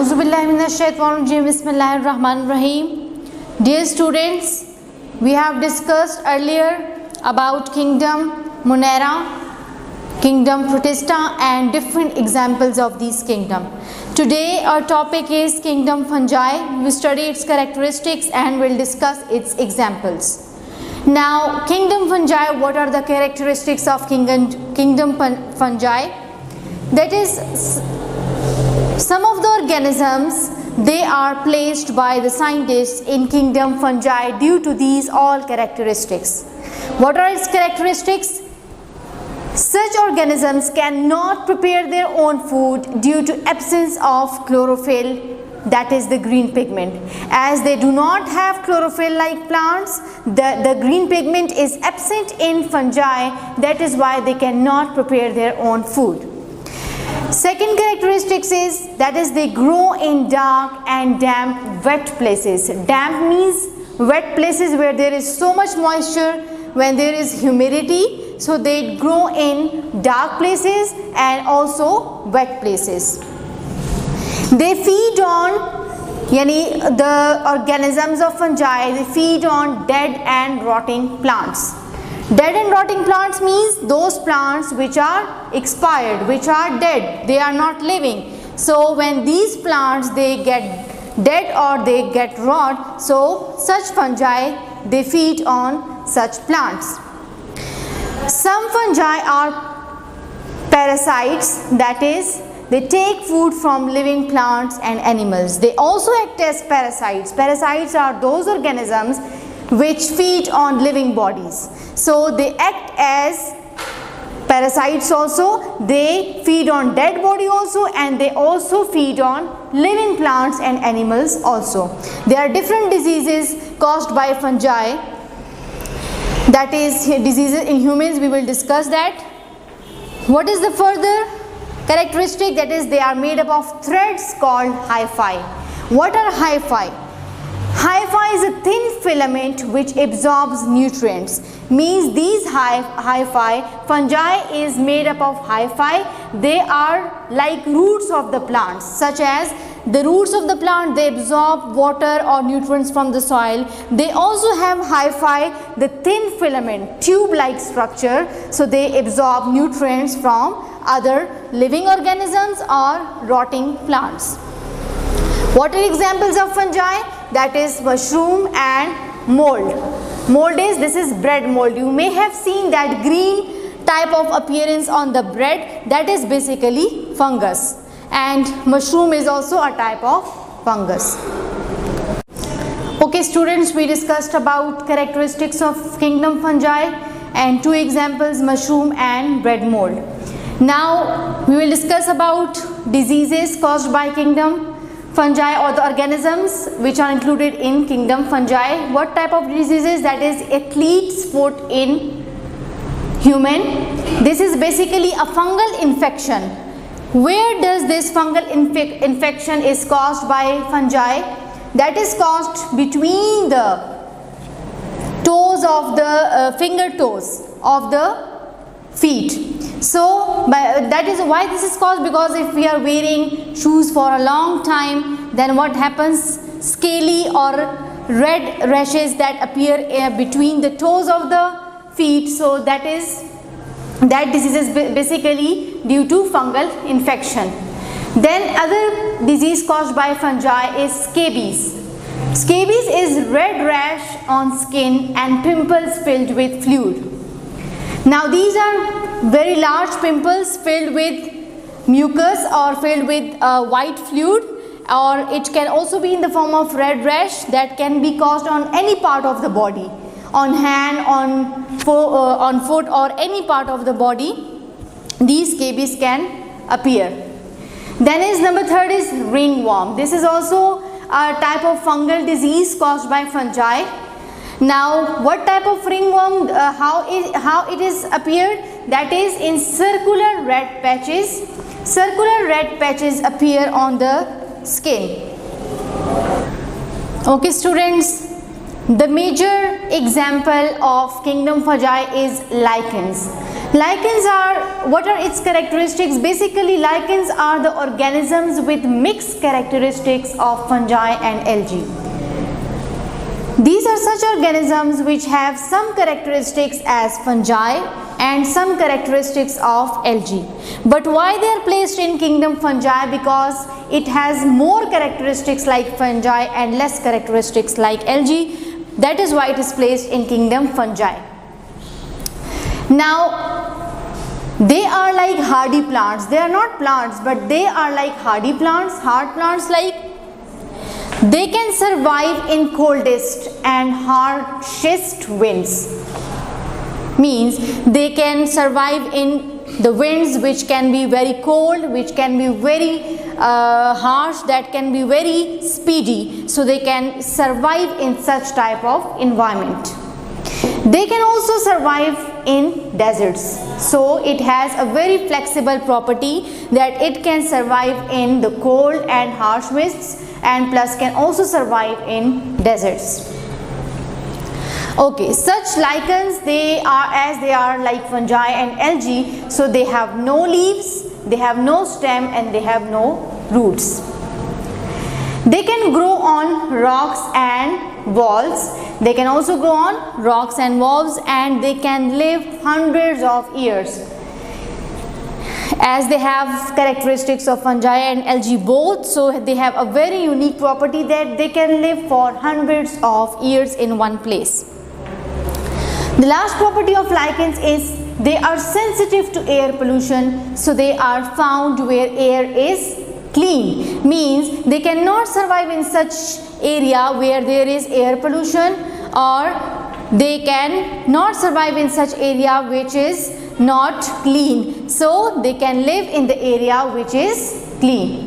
Auzubillahiminash-shaytanir-rajim. Bismillahir-rahmanir-rahim. Dear students, we have discussed earlier about kingdom Monera, kingdom Protista and different examples of these kingdom. Today our topic is kingdom Fungi. We study its characteristics and will discuss its examples. Now kingdom Fungi, what are the characteristics of kingdom Fungi? That is, some of the organisms, they are placed by the scientists in kingdom Fungi due to these all characteristics. What are its characteristics? Such organisms cannot prepare their own food due to absence of chlorophyll, that is the green pigment. As they do not have chlorophyll like plants, the green pigment is absent in fungi, that is why they cannot prepare their own food. Second characteristics is that is they grow in dark and damp wet places. Damp means wet places where there is so much moisture, when there is humidity, so they grow in dark places and also wet places. They feed on, the organisms of fungi, they feed on dead and rotting plants. Dead and rotting plants means those plants which are expired, which are dead, they are not living. So when these plants they get dead or they get rot, so such fungi they feed on such plants. Some fungi are parasites, that is they take food from living plants and animals. They also act as parasites. Parasites are those organisms which feed on living bodies. So they act as parasites also, they feed on dead body also, and they also feed on living plants and animals also. There are different diseases caused by fungi, that is diseases in humans, we will discuss that. What is the further characteristic? That is they are made up of threads called hyphae. What are hyphae? Hyphae is a thin filament which absorbs nutrients. Means these hyphae, fungi is made up of hyphae. They are like roots of the plants, such as the roots of the plant, they absorb water or nutrients from the soil. They also have hyphae, the thin filament, tube-like structure, so they absorb nutrients from other living organisms or rotting plants. What are examples of fungi? That is mushroom and mold. Mold is, this is bread mold. You may have seen that green type of appearance on the bread, that is basically fungus. And mushroom is also a type of fungus. Okay students, we discussed about characteristics of kingdom fungi and two examples, mushroom and bread mold. Now we will discuss about diseases caused by kingdom fungi or the organisms which are included in kingdom fungi. What type of diseases? That is athlete's foot in human. This is basically a fungal infection. Where does this fungal infection is caused by fungi? That is caused between the toes of the finger toes of the feet. So that is why this is caused, because if we are wearing shoes for a long time, then what happens? Scaly or red rashes that appear between the toes of the feet. So that disease is basically due to fungal infection. Then other disease caused by fungi is scabies. Scabies is red rash on skin and pimples filled with fluid. Now these are very large pimples filled with mucus or filled with white fluid, or it can also be in the form of red rash that can be caused on any part of the body, on hand, on foot or any part of the body. These scabies can appear. Then is number third is ringworm. This is also a type of fungal disease caused by fungi. Now what type of ringworm, how it is appeared? That is in circular red patches. Circular red patches appear on the skin. Okay students, the major example of kingdom fungi is lichens. Lichens are, what are its characteristics? Basically, lichens are the organisms with mixed characteristics of fungi and algae. These are such organisms which have some characteristics as fungi and some characteristics of algae. But why they are placed in kingdom fungi? Because it has more characteristics like fungi and less characteristics like algae. That is why it is placed in kingdom fungi. Now, they are like hardy plants. They are not plants, but they are like hardy plants, hard plants like. They can survive in coldest and harshest winds. Means they can survive in the winds which can be very cold, which can be very harsh, that can be very speedy. So they can survive in such type of environment. They can also survive in deserts. So it has a very flexible property that it can survive in the cold and harsh winds, and plus can also survive in deserts. Okay, such lichens, they are like fungi and algae, so they have no leaves, they have no stem, and they have no roots. They can grow on rocks and walls. They can also grow on rocks and walls, and they can live hundreds of years. As they have characteristics of fungi and algae both, so they have a very unique property that they can live for hundreds of years in one place. The last property of lichens is they are sensitive to air pollution, so they are found where air is clean. Means they cannot survive in such area where there is air pollution, or they can not survive in such area which is not clean. So they can live in the area which is clean.